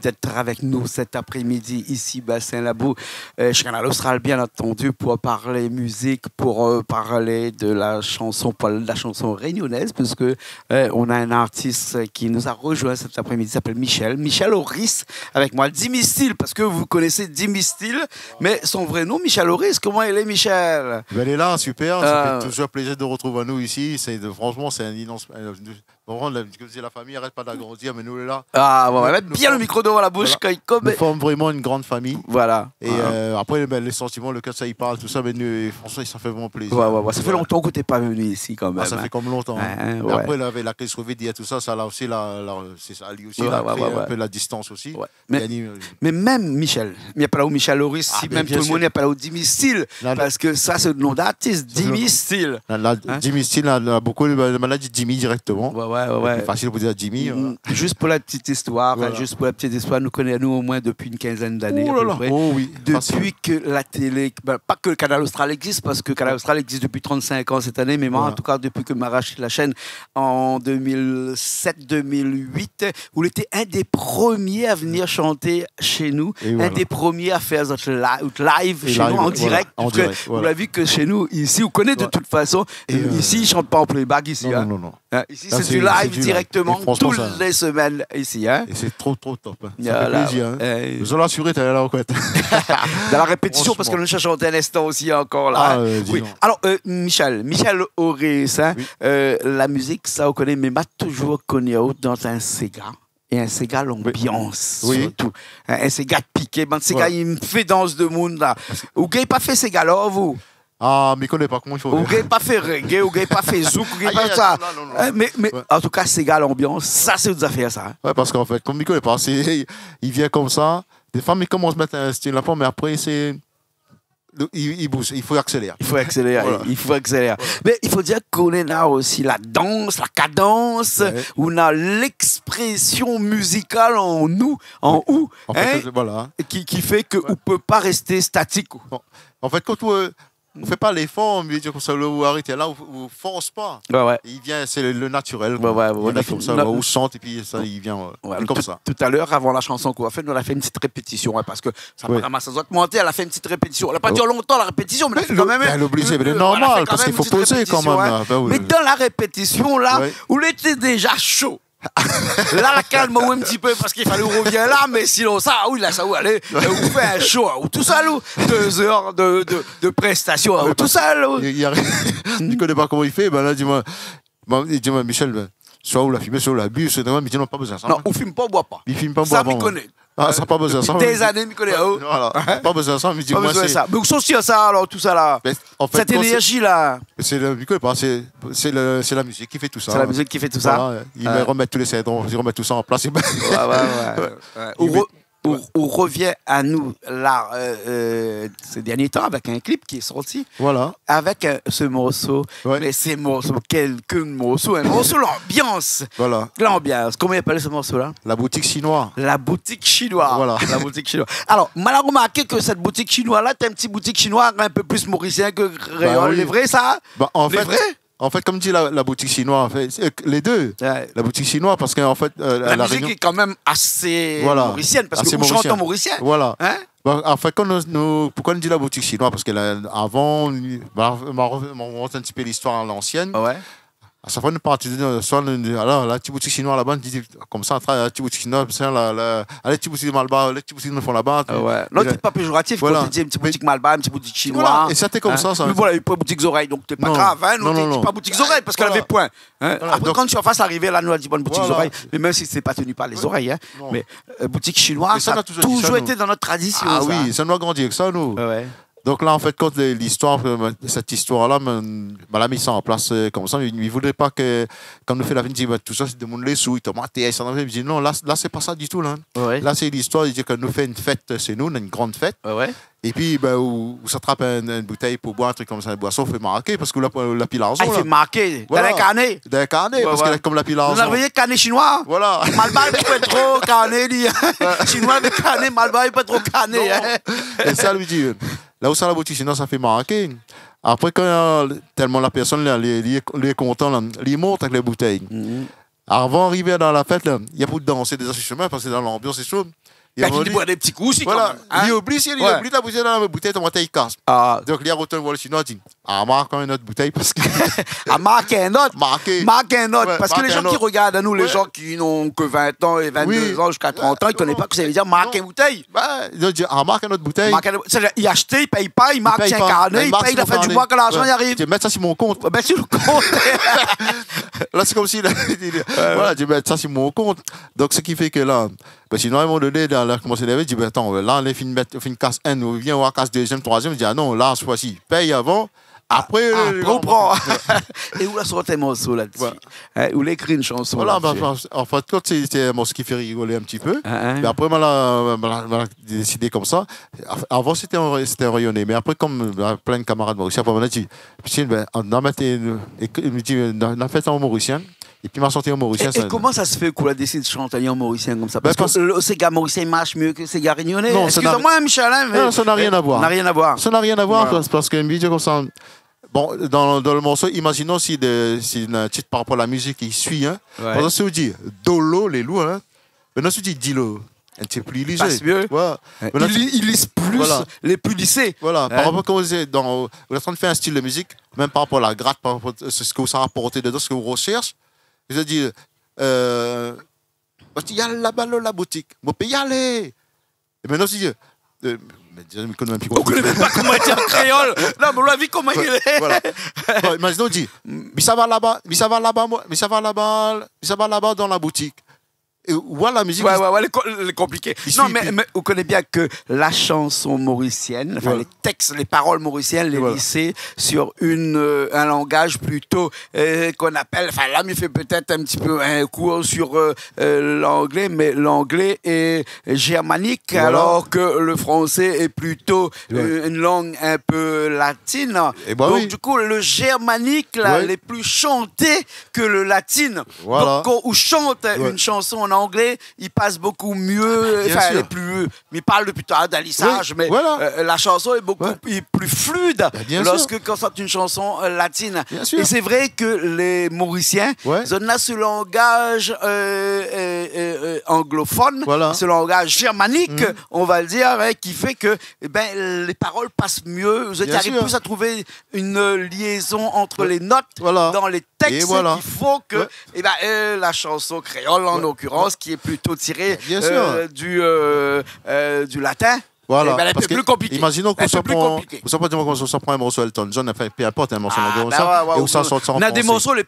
d'être avec nous cet après-midi ici, Bassin Labou, chez Canal Austral, bien entendu, pour parler musique, pour parler de la chanson réunionnaise, parce que on a un artiste qui nous a rejoint cet après-midi, il s'appelle Michel Oris, avec moi, Dimi Style, parce que vous connaissez Dimi Style, mais son vrai nom, Michel Oris, comment il est, Michel? Ben, elle est là, super, ça fait toujours plaisir de retrouver nous ici, franchement, c'est un immense... La famille n'arrête pas d'agrandir, mais nous, on est là. Ah, on va mettre bien le micro devant la bouche. Voilà. Nous formons vraiment une grande famille. Voilà. Et après, ben, les sentiments, le cœur, ça y parle, tout ça, mais nous, franchement, ça fait vraiment plaisir. Ça fait longtemps que tu n'es pas venu ici, quand même. Ça fait comme longtemps. Après, la crise Covid, il y a tout ça, ça a aussi, ça allie aussi un peu la distance aussi. Mais même Michel, il n'y a pas là où Michel Loris, même tout le monde n'y a pas là où Dimi Style, parce que ça, c'est le nom d'artiste, Dimi Style. Dimi Style, a beaucoup de maladies Dimi directement. Ouais. C'est facile pour dire Jimmy. Juste pour la petite histoire, nous connaissons au moins depuis une quinzaine d'années. Depuis que la télé, pas que le Canal Austral existe, parce que le Canal Austral existe depuis 35 ans cette année, mais moi, en tout cas, depuis que m'a racheté la chaîne en 2007-2008, où il était un des premiers à venir chanter chez nous, un des premiers à faire notre live chez nous en direct. Vous l'avez vu que chez nous, ici, on connaît de toute façon, ici, ils ne chantent pas en playback ici. Non. Ici, c'est du live directement toutes les semaines ici. Et c'est trop top. Ça fait plaisir. Je l'assurer, tu es là en fait. Dans la répétition, parce que nous cherchons un instant aussi encore là. Alors, Michel Oris, la musique, ça on connaît, mais m'a toujours connu dans un Sega. Et un Sega l'ambiance, surtout. Un Sega piqué. Un Sega, il me fait danse de monde là. Vous n'avez pas fait Sega là, vous? Ah, mais je ne connais pas comment il faut. Vous n'avez pas fait reggae, vous n'avez pas fait zouk, vous n'avez pas ça. Mais en tout cas, Sega l'ambiance, ça c'est des affaires ça. Ouais, parce qu'en fait, comme il ne connaît pas, il vient comme ça. Des fois, il commence à mettre un style là, mais après, il bouge, il faut accélérer. Il faut accélérer. Mais il faut dire qu'on a là aussi la danse, la cadence, on a l'expression musicale en nous, qui fait qu'on ne peut pas rester statique. Bon. En fait, quand on ne fait pas l'effort, on veut dire comme ça, vous arrêtez là, on ne force pas. Il vient, c'est le naturel. Il est comme ça, on chante et puis ça, il vient comme ça. Tout à l'heure, avant la chanson qu'on a faite, nous, on a fait une petite répétition, parce que ça doit te monter, elle a fait une petite répétition. Elle n'a pas duré longtemps, la répétition, mais quand même. Elle est obligée, c'est normal, parce qu'il faut poser quand même. Mais dans la répétition, là, où il était déjà chaud. Là, la calme un petit peu parce qu'il fallait revenir là, mais sinon, ça, allez, vous faites un show, tout seul, 2 heures de prestation, tout seul. Je ne connais pas comment il fait, ben là, dis-moi, Michel, soit où la fumer, soit où la bu, mais dis non, pas besoin. Non, on ne filme pas, on ne boit pas. Il filme pas, ça, on connaît. Ah, ça n'a pas besoin de ça. Des années, je connais. Voilà, pas besoin de ça, mais dis-moi. Ça. Mais où sont ça, alors, tout ça là? En fait, cette énergie-là. C'est la musique qui fait tout ça. C'est la musique qui fait tout ça. Il remet tous les cédons, il remet tout ça en place. On revient à nous là ces derniers temps avec un clip qui est sorti. Voilà. Avec ce morceau. Mais ces morceaux, quelques morceaux, un morceau, l'ambiance. Voilà. L'ambiance. Comment il appelle ce morceau-là? La boutique chinoise. La boutique chinoise. Voilà. La boutique chinoise. Alors, on a remarqué que cette boutique chinoise-là, c'est un petit boutique chinoise un peu plus mauricien que créole. C'est vrai, ça? En fait, comme dit la boutique chinoise, en fait, les deux. La boutique chinoise, parce qu'en fait... la musique est quand même assez mauricienne, parce qu'on chante en mauricien. Voilà. En fait, pourquoi on dit la boutique chinoise? Parce qu'avant, on un petit peu l'histoire à l'ancienne. À chaque fois, nous partons, alors la petite boutique chinoise là-bas, on dit comme ça, la petite boutique chinoise, la petite boutique Malba, les petites boutiques nous font là-bas. Non, c'est pas péjoratif quand tu dis une petite boutique Malba, une petite boutique chinoise. Voilà. Et c'était comme ça. Mais voilà, il n'y a pas boutiques oreilles, donc c'est pas grave. Non, pas boutiques oreilles, parce qu'elle avait point. Après, quand tu en fasses arriver, là, nous, on a dit bonne boutique oreilles, mais même si c'est pas tenu par les oreilles. Mais boutique chinoise, ça a toujours été dans notre tradition. Ah oui, ça nous a grandi avec ça, nous. Donc là, en fait, quand cette histoire-là, l'a mis ça en place comme ça, il ne voudrait pas que, quand nous fait la vie, tout ça, c'est de monde les sous, il tomate, il dit non, là, c'est pas ça du tout. Là, là c'est l'histoire, il dit que nous fait une fête chez nous, une grande fête. Et puis, où s'attrape une bouteille pour boire, un truc comme ça, une boisson, fait marquer, parce que la pile argent. Il fait marquer, dans les carnets. Dans les carnets, parce que comme la pile argent. Vous avez carnet chinois? Voilà. Malba, il peut être trop carnet, chinois, mais carnet, Malba, il peut être trop carnet. Et ça lui dit. Là où ça la boutique, sinon ça fait marquer. Après, quand tellement la personne lui est content, il monte avec les bouteilles. Avant d'arriver dans la fête, il y a pour danser des chemins parce que dans l'ambiance, c'est chaud. Il boit des petits coups aussi. Voilà, il oublie la bouteille dans la bouteille, ton bouteille casse. Donc, il y a retourné voir le chinois, il dit marque une autre bouteille parce que. Marque un autre. Marque un autre. Parce que les gens qui regardent à nous, les gens qui n'ont que 20 ans et 22 ans jusqu'à 30 ans, ils ne connaissent pas ce que ça veut dire marque une bouteille. Ils disent marque une autre bouteille. Il achète, il ne paye pas, il marque un carnet, il paye la fin du mois quand l'argent y arrive. Tu mets ça sur mon compte. Ben, sur le compte. Là, c'est comme si. Voilà, tu mets ça sur mon compte. Donc, ce qui fait que là. Sinon, à un moment donné, dans la commencé à lever, je dis, attends, là, on a fait casse 1, on vient voir casse 2e, 3e, je dis, ah non, là, cette fois-ci, paye avant, après, on prend. Et où la sorte un morceau là-dessus? Où l'écrit une chanson? Voilà, en fait, c'était un morceau qui fait rigoler un petit peu. Mais après, on a décidé comme ça. Avant, c'était un rayonné. Mais après, comme plein de camarades mauriciens, on a dit, on a fait un mauricien. Et puis, m'a sorti en mauricien. Et comment ça se fait qu'on a décidé de chanter en mauricien comme ça? Parce que ces gars mauriciens marchent mieux que ces gars réunionnais. Excusez-moi, Michel. Non, ça n'a rien à voir. Ça n'a rien à voir. Ça n'a rien à voir parce qu'une vidéo comme ça. Bon, dans le morceau, imaginons si un titre par rapport à la musique qui suit. Par exemple, si on dit Dolo, les loups, maintenant, si on dit Dilo. Un petit peu plus léger. Passe mieux. Ouais. Ils lisent plus les plus lissés. Voilà. Par rapport à quand vous êtes en train de faire un style de musique, même par rapport à la gratte, par rapport à ce que vous a apporté dedans, ce que vous recherchez. Je dis, il y a là-bas la boutique, on peut y aller. Et maintenant, si je ne connais même plus comment on ne connaît pas comment il dit en créole. Non, mais on l'a vu comment il est. Voilà. Imaginons, on dit, mais ça va là-bas dans la boutique. Et voilà la musique. Ouais, c'est compliqué. Non, mais vous connaissez bien que la chanson mauricienne, enfin les textes, les paroles mauriciennes, les lycées sur un langage plutôt qu'on appelle, enfin là, il fait peut-être un petit peu un cours sur l'anglais, mais l'anglais est germanique, alors que le français est plutôt une langue un peu latine. Donc, du coup, le germanique, là, les plus chanté que le latine. Donc, quand on chante une chanson en anglais, il passe beaucoup mieux, enfin, il parle depuis tard d'alissage, mais la chanson est beaucoup plus fluide quand c'est une chanson latine. Et c'est vrai que les Mauriciens, ils ont ce langage anglophone, ce langage germanique, on va le dire, qui fait que les paroles passent mieux. Vous arrivez plus à trouver une liaison entre les notes dans les textes qui font que la chanson créole, en l'occurrence, qui est plutôt tirée du latin. Voilà, parce que plus compliqué. Imaginons qu'on s'en prend un morceau Elton John, enfin, peu importe un morceau et où ça sort en français. On a des morceaux, il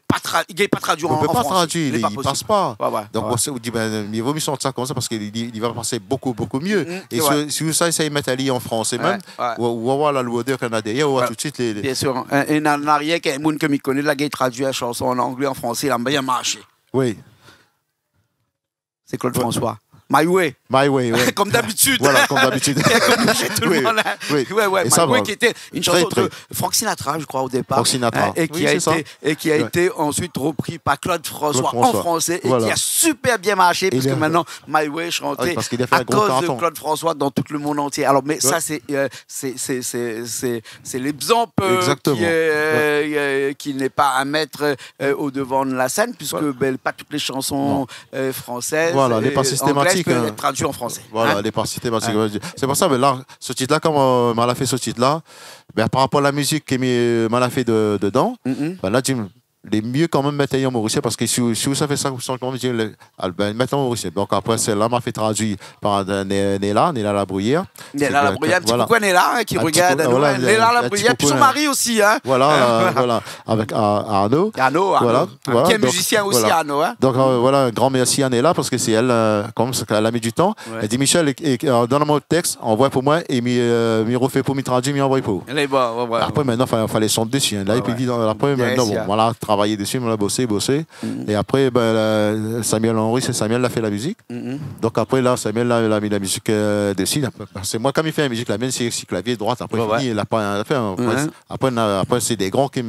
n'est pas traduit en français. On ne peut pas traduire, il ne passe pas. Donc on dit, il vaut mieux sortir ça comme ça parce qu'il va passer beaucoup, beaucoup mieux. Et si vous essayez de mettre à lire en français même, ou voir la lourdeur qu'on a derrière, on voit tout de suite les... Bien sûr, et en arrière, quelqu'un que je connais, là, il traduit la chanson en anglais, en français, il a bien marché. Oui. C'est Claude François. My Way. My Way, oui. Comme d'habitude. Voilà, comme d'habitude. Comme chez tout le monde. My Way, qui était une chanson de Frank Sinatra, je crois, au départ. Frank Sinatra. Et qui a été ensuite repris par Claude François en français et qui a super bien marché, parce que maintenant, My Way est chanté à cause de Claude François dans tout le monde entier. Alors, mais ça, c'est l'exemple qui n'est pas à mettre au devant de la scène, puisque pas toutes les chansons françaises. Voilà, les pas systématiques. Peut être traduit en français. Voilà, les pas systématiques. C'est pour ça, mais là, ce titre-là, comme Mal a fait ce titre-là, par rapport à la musique que Mal a fait dedans, là, les mieux quand même mettre en mauricien parce que si vous savez ça, mettez en mauricien. Donc après, celle-là m'a fait traduire par Néla la Bruyère. Néla la Bruyère, un petit pourquoi Néla qui regarde Néla la Bruyère, puis son mari aussi. Voilà, avec Arnaud. Arnaud, qui est musicien aussi, Arnaud. Donc voilà, un grand merci à Néla parce que c'est elle, comme elle a mis du temps. Elle dit Michel, donne-moi le texte, envoie pour moi et m'y refait pour m'y traduire, m'y envoie pour. Après, maintenant, il fallait son dessus. Là, et puis après, maintenant, voilà, travaillé dessus, on a bossé. Et après, Samuel Henry, Samuel l'a fait la musique. Donc après, là, Samuel a mis la musique dessus. C'est moi, quand il fait la musique, la mienne, c'est clavier droite. Après, il a pas fait. Après, c'est des grands qui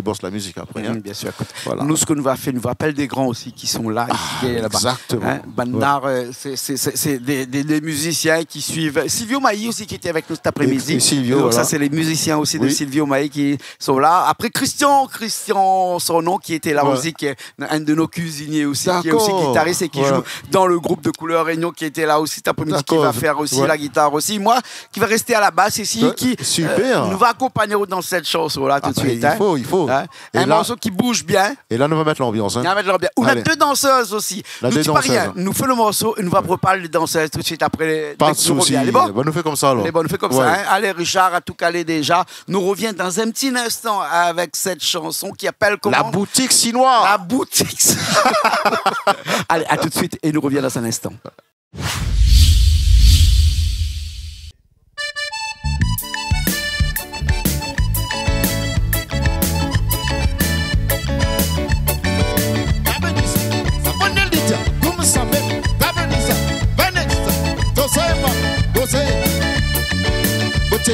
bossent la musique. Après, bien sûr. Voilà. Nous, ce qu'on nous va faire, nous rappelle des grands aussi qui sont là, là-bas. Exactement. Bandar, c'est des musiciens qui suivent. Silvio Maï aussi, qui était avec nous cet après-midi. Donc ça, c'est les musiciens aussi de Silvio Maï qui sont là. Après, Christian son nom, qui était là aussi, qui est un de nos cuisiniers aussi, qui est aussi guitariste et qui joue dans le groupe de Couleur Réunion, qui était là aussi cet après-midi, qui va faire aussi la guitare aussi. Moi, qui va rester à la basse ici, qui nous va accompagner dans cette chanson-là tout de suite. Il faut. Un morceau qui bouge bien. Et là, nous allons mettre l'ambiance. On a deux danseuses aussi. Nous dis pas rien. Nous faisons le morceau et nous va préparer les danseuses tout de suite après. Pas de souci. Bon, nous fait comme ça alors. Bon, nous fait comme ça. Allez, Richard a tout calé déjà. Nous revient dans un petit instant avec cette chanson qui appelle comment? La boutique chinoise. La boutique. Allez, à tout de suite et nous revient dans un instant.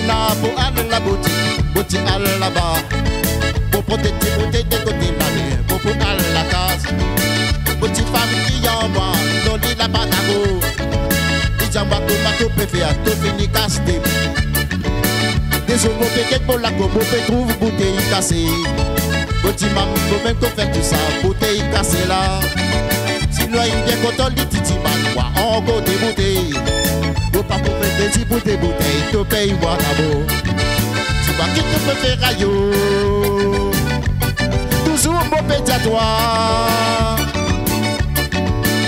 Na pour aller la boutique, boutique aller là-bas. Pour protéger de côté là, pour aller la case. Boutique famille qui en bas, non dit la patago. Ils en bas tout préféré, tout fini cassé. Des jours mon péquet pour la gomme, on trouve bouteille cassée. Boutique maman, faut même qu'on fait tout ça, bouteille cassée là. Sinon il vient content les titi man, encore des bouteilles. Pas pour faire des pour des bouteilles, tu payes moi d'abord. Tu vois qui te peut faire aïe. Toujours mon petit à toi.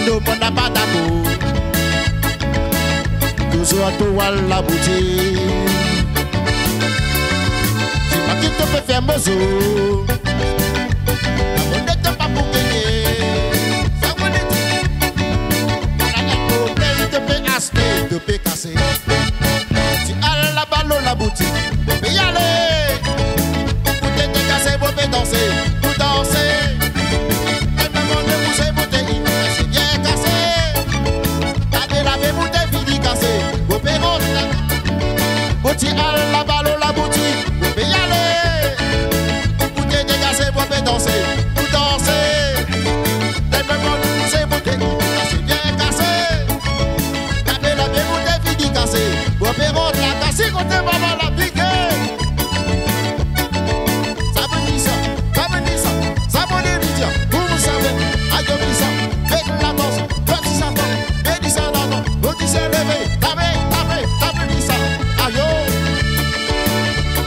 Nous m'en a pas d'accord. Toujours à toi la boutique. Tu vois qui te peut faire mozo. On n'est pas pour gagner. Ça me dit. On a un problème de paix acheter, de paix casser. Tu as la balle la boutique, vous pouvez y aller. Vous pouvez te casser, vous pouvez danser, vous dansez. Et même on est bougé, vous pouvez c'est bien cassé. T'avez lavé, vous pouvez fini cassé, vous pouvez rentrer. Vous tu as la balle la boutique, vous pouvez y aller. Vous pouvez te casser, vous pouvez danser, vous dansez. Et même on est bougé, vous pouvez c'est bien cassé. T'avez lavé, vous pouvez fini cassé, vous pouvez rentrer. Si on te va la piquer, ça veut dire ça, ça veut dire, vous savez, aïe, ça, faites la danse, petit ça, et dis ça, non, vous dites c'est levé, tapez, ça, aïe,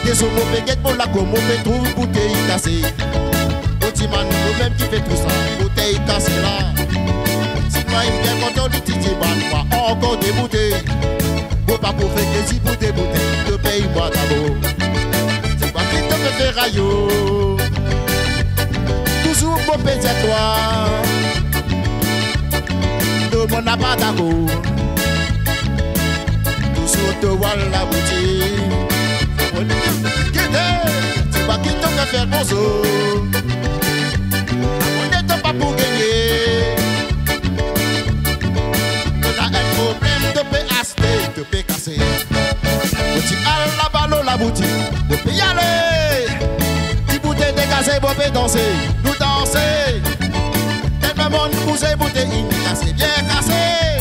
des hommes péguettes pour la gomme, on trouve bouteille cassée, petit man, nous-mêmes qui fait tout ça, bouteille cassée là, si moi il vient quand on dit titi man, encore des bouteilles. Pas pour faire des pour des bouteilles, te paye moi d'abord. C'est pas qui te fait faire aïe. Toujours mon petit à toi. Tout le monde n'a pas d'amour. Toujours te voir la boutique. C'est pas qui te fait faire mon zoo. On n'est pas pour gagner. On a un problème de paix acheter, de paix casser. Tu as la balle la boutique, vous pouvez y aller. Tu bouteilles dégagées, vous pouvez danser, nous danser. Tellement nous bougez, bouteille cassée, bien cassée.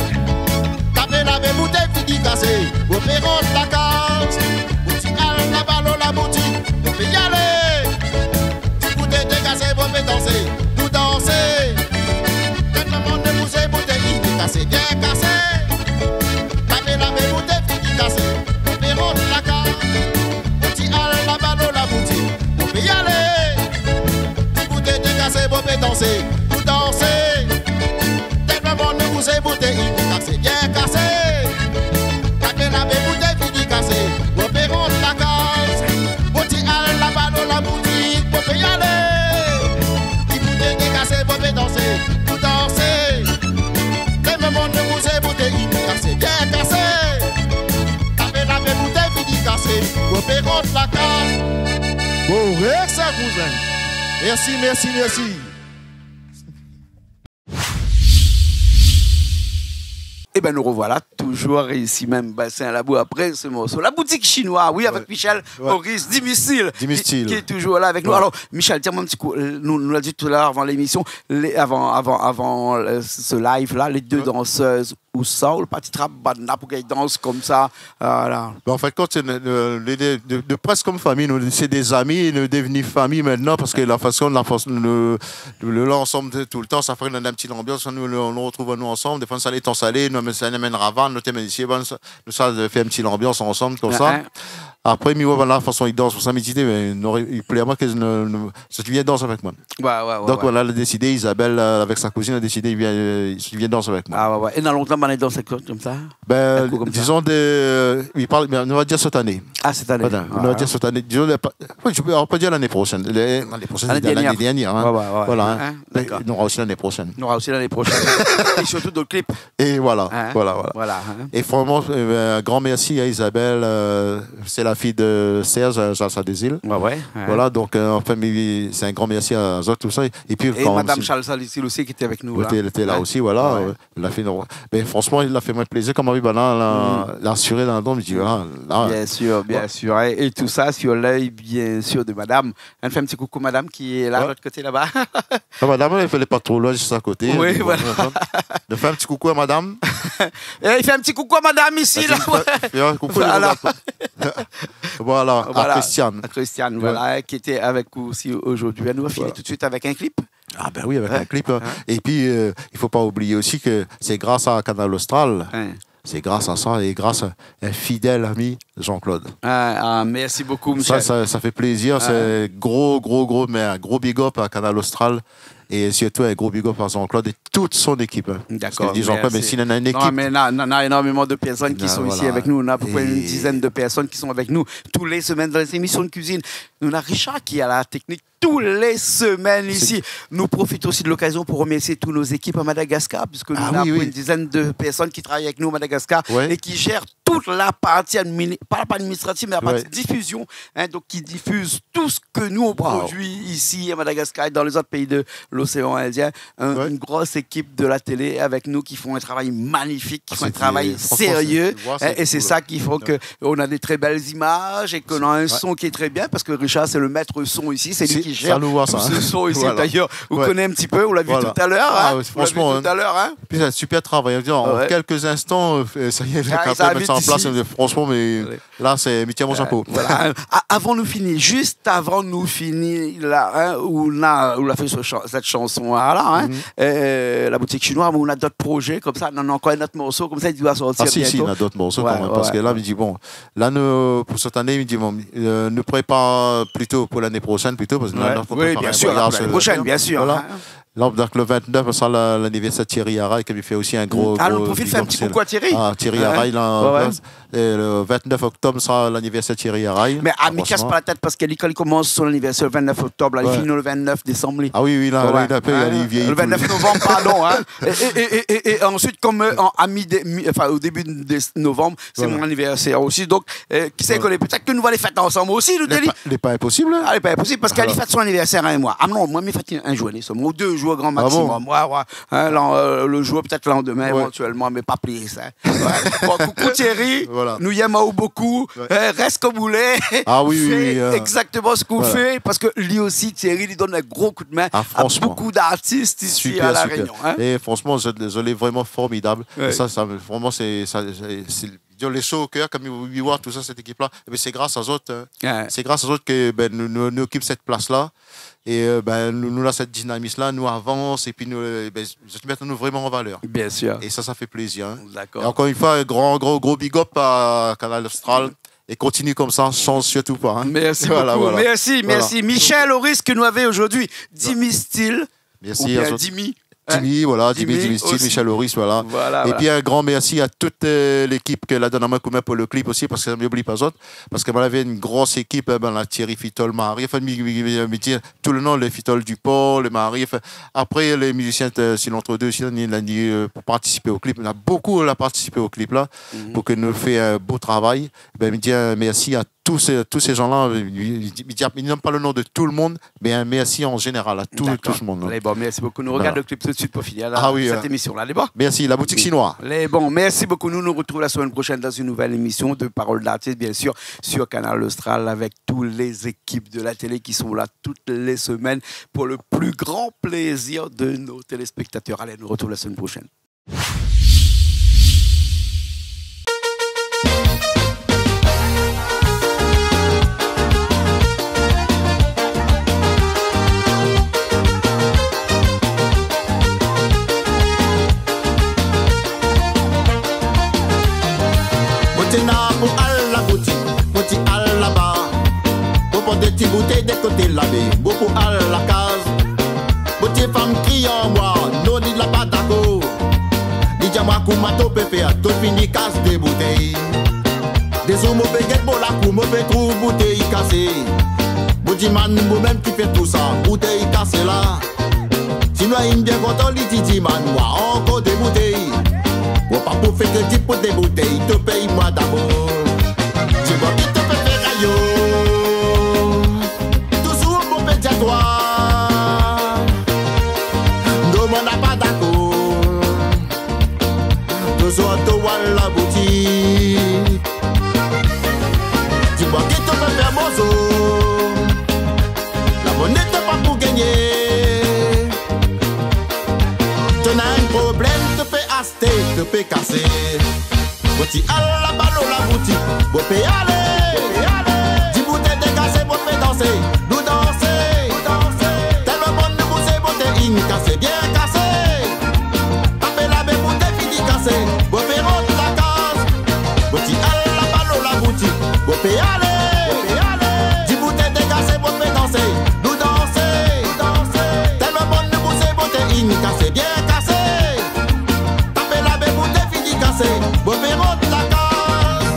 Tapez la belle bouteille, fini cassée, vous pouvez rentrer la case. Tu as la balle la boutique, vous pouvez y aller. Tu bouteilles dégagées, vous pouvez danser, nous danser. Tellement nous bougez, bouteille cassée, bien cassée. Tapez la belle bouteille, fini cassée. La carte, tu as la balle la boutique, vous pouvez y aller. Tu bouteilles de casser, vous pouvez danser, vous dansez. Tellement ne vous avez bouteille, cassé, bien cassé. Tapez la bouteille, fini cassé, vous pouvez rentrer la case. Tu as la balle la boutique, vous pouvez y aller. Tu bouteilles de casser, vous pouvez danser, vous dansez. Tellement ne vous avez bouteille, cassé, bien cassé. Vous pouvez rentrer la case. Bon, ça cousin. Merci, merci, merci. Et bien nous revoilà toujours ici même Bassin à la boue après ce morceau. La boutique chinoise, oui, avec Michel Maurice Dimicile qui est toujours là avec nous. Alors Michel, dis-moi un petit coup, nous l'a dit tout à l'heure avant l'émission, avant ce live là, les deux danseuses ou ça, ou le parti trap, pour qu'ils dansent comme ça. Voilà. En fait, quand c'est de presque comme famille, c'est des amis, nous devenus famille maintenant, parce que l'ensemble tout le temps, ça fait une petite ambiance, on nous retrouve nous ensemble, des fois ça est salé, nous amène Ravan, nous t'amène ici, ça fait une petite ambiance ensemble comme ça. Après, la façon il danse, pour ça, mais il plaît à moi que tu viens danser avec moi. Donc voilà, elle a décidé, Isabelle, avec sa cousine, a décidé, il vient danser avec moi. Et dans longtemps, on est dansé comme ça? Disons, on va dire cette année. Ah, cette année. On va dire cette année. Disons, on peut dire l'année prochaine. L'année prochaine, c'est l'année dernière. Voilà. On aura aussi l'année prochaine. On aura aussi l'année prochaine. Et surtout d'autres clips. Et voilà. Et vraiment, un grand merci à Isabelle. C'est la fille de Serge, Charles Desil. Voilà, donc enfin, c'est un grand merci à eux, tout ça. Et puis, Madame Charles Desil aussi qui était avec nous. Elle était là aussi, voilà. Mais franchement, il a fait moins plaisir comme Henri Banan l'a assuré dans le don. Bien sûr. Et tout ça sur l'œil, bien sûr, de madame. Elle fait un petit coucou, madame, qui est là, de l'autre côté, là-bas. Madame, elle ne fallait pas trop loin, juste à côté. Oui, voilà. Elle fait un petit coucou à madame. Il fait un petit coucou à madame ici, là. Voilà, à Christiane. Voilà, qui était avec vous aussi aujourd'hui. Elle nous va filer tout de suite avec un clip. Ah ben oui, avec un clip. Et puis, il ne faut pas oublier aussi que c'est grâce à Canal Austral. C'est grâce à ça et grâce à un fidèle ami, Jean-Claude. Merci beaucoup, Michel. Ça fait plaisir. C'est mais un gros big up à Canal Austral. Et surtout un gros big up à Jean-Claude et toute son équipe. D'accord. Jean-Claude, mais s'il y a une équipe. Non, mais on a énormément de personnes qui sont ici avec nous. On a à peu près une dizaine de personnes qui sont avec nous tous les semaines dans les émissions de cuisine. Nous, on a Richard qui a la technique tous les semaines ici. Nous profitons aussi de l'occasion pour remercier toutes nos équipes à Madagascar, puisque nous avons une dizaine de personnes qui travaillent avec nous à Madagascar et qui gèrent toute la partie pas administrative, mais la partie diffusion, donc qui diffuse tout ce que nous on produit ici à Madagascar et dans les autres pays de l'océan Indien. Une grosse équipe de la télé avec nous qui font un travail magnifique, qui font un travail sérieux, et c'est ça qui fait qu'on a des très belles images et qu'on a un son qui est très bien, parce que Richard c'est le maître son ici, c'est lui qui gère ce son ici. D'ailleurs, vous connaissez un petit peu, on l'a vu tout à l'heure. Franchement, puis c'est un super travail. En quelques instants, ça y est, le capteur met ça en place. Franchement, mais là, c'est métier à mon chapeau. Avant nous finir, juste avant nous finir, là, où on a fait cette chanson-là, la boutique chinoise, où on a d'autres projets comme ça, on a encore un autre morceau, comme ça, il doit sortir bientôt. Si, on a d'autres morceaux quand même, parce que là, il me dit, bon, là, pour cette année, il me dit, bon, ne prépare plutôt pour l'année prochaine, plutôt, parce que oui, bien sûr, l'année prochaine, bien sûr. Voilà. Là, donc, le 29, ça sera l'anniversaire de Thierry Haraï, qui lui fait aussi un gros. On profite de faire un petit coucou à Thierry. Thierry Haraï, là. Et le 29 octobre sera l'anniversaire de Thierry Haraï. Mais ne casse pas la tête, parce qu'elle commence son anniversaire le 29 octobre, il finit le 29 décembre. Ah oui, là, il vieillit. Le 29 novembre, pardon. Et ensuite, comme au début de novembre, c'est mon anniversaire aussi. Donc, qui sait qu'on est peut-être que nous allons les fêter ensemble aussi, le délit. Il n'est pas impossible. Il n'est pas impossible, parce qu'elle fête son anniversaire un mois. Ah non, moi, je fête un jour, ou 2 jours grand maximum. Le jour, peut-être le lendemain, éventuellement, mais pas plus. Coucou Thierry, nous y aimons beaucoup. Reste comme vous voulez. Ah oui, exactement ce qu'on fait, parce que lui aussi, Thierry, lui donne un gros coup de main à beaucoup d'artistes ici à La Réunion. Et franchement, je l'ai vraiment formidable. Et ça, vraiment, c'est les chaud au cœur, comme vous voyez tout ça, cette équipe-là. C'est grâce aux autres. C'est grâce aux autres que nous occupons cette place-là. Et nous avons cette dynamisme-là, nous avance et puis nous mettons vraiment en valeur. Bien sûr. Et ça fait plaisir. D'accord. Et encore une fois, un gros big up à Canal Austral. Et continue comme ça, change surtout pas. Merci beaucoup. Merci. Michel, au risque que nous avons aujourd'hui, Dimi Style. Merci. Dimi. Dimi Style, Michel Horis, Et puis un grand merci à toute l'équipe que la donne à moi pour le clip aussi, parce que ça ne m'oublie pas autres, parce que moi j'avais une grosse équipe, la Thierry Fitol, Marie, me dire tout le nom, les Fitol du Port, les Marie, après les musiciens, si l'entre-deux aussi, pour participer au clip, on a beaucoup participé au clip là, pour que nous fait un beau travail. Me dire merci à tous ces gens-là, ils n'ont pas le nom de tout le monde, mais un merci en général à tout le monde. Merci beaucoup. Nous regardons le clip tout de suite pour finir cette émission-là. Merci, la boutique chinoise. Merci beaucoup. Nous retrouvons la semaine prochaine dans une nouvelle émission de Paroles d'artistes, bien sûr, sur Canal Austral, avec toutes les équipes de la télé qui sont là toutes les semaines pour le plus grand plaisir de nos téléspectateurs. Allez, nous retrouvons la semaine prochaine. Boutina pour à la boutique, boutique à là-bas. Pour des petits bouteilles de côté la baie, beaucoup à la case. Boutique femme criant moi, non dit la pas d'accord. Dis moi koumato pépé à tout fini casse des bouteilles. Des hommes baguettes pour la coupe, mauvais trou, bouteille cassée. Boudiman, moi-même qui fait tout ça, bouteille cassée là. Sinon, il bien content, les titi man, moi encore des bouteilles. Ou pas pour faire que tu pour des bouteilles, te paye moi d'abord. Tu vois qui te fait faire aïe. Toujours mon pédiatoire. Non, on n'a pas d'accord. Toujours te voir la boutique. Tu vois qui te fait faire mon zoo. La monnaie n'est pas pour gagner. Te peut casser. Bouti à la balle la boutique. Vous pouvez aller. 10 bouteilles de cassé, vous pouvez danser. Nous danser. Tellement bon de vous c'est beauté in cassé, bien cassé. Tapez la belle bouteille fini cassé. Vous pouvez rentrer la case. Bouti à la balle la boutique. Vous pouvez aller. 10 bouteilles de cassé, vous pouvez danser. Nous danser. Tellement bon de vous c'est beauté in cassé, bien cassé. Bon verrou de la case.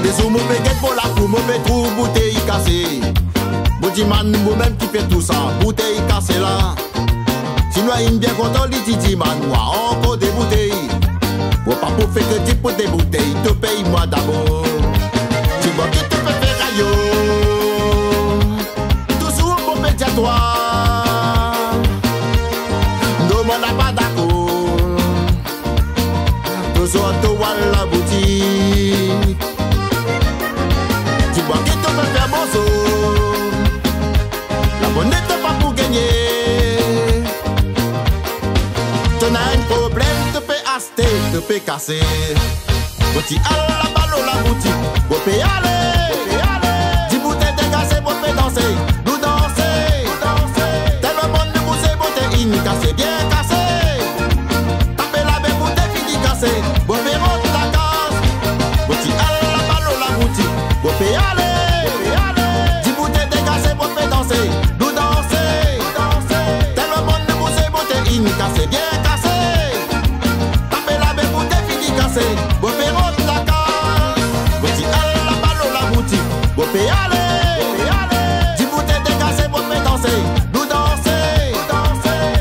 Des hommes baguettes pour la coupe, mauvais trou, bouteille cassée. Boudiman, moi-même qui fait tout ça, bouteille cassée là. Sinon, il bien content, les titi man, moi encore des bouteilles. Ou pas pour faire que tu pour des bouteilles, te paye moi d'abord. Tu vois qui te fait faire aïe. Toujours mon pédiatoire. Non, on n'a pas d'accord. Toujours te voir la boutique. Tu vois qui te fait faire mon zoo. La monnaie n'est pas pour gagner. Tu n'as un problème. Te peut casser. Bouti à la balle la boutique. Vous pouvez aller. 10 bouteilles de cassé, vous pouvez danser. Nous danser. Tellement bon de vous c'est beauté in cassé, bien cassé. Tapez la belle bouteille fini cassé. Vous pouvez rentrer la case. Bouti à la balle la boutique. Vous pouvez aller. 10 bouteilles de cassé, vous pouvez danser. Nous danser. Tellement bon de vous c'est beauté in cassé, bien cassé. Tapez la belle bouteille fini cassé. Vous pouvez rentrer la case. Bouti à la balle la boutique. Vous pouvez aller. 10 bouteilles de cassé, vous pouvez danser. Nous danser.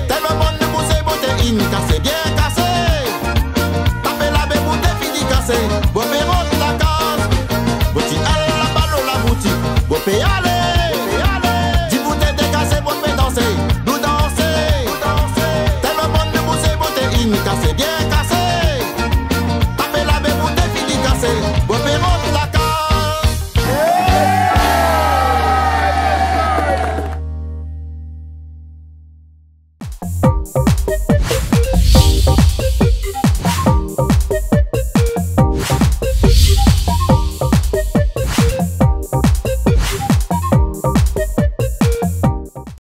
Tellement bon de vous c'est beauté in cassé, bien cassé. Tapez la belle bouteille fini cassé. Vous pouvez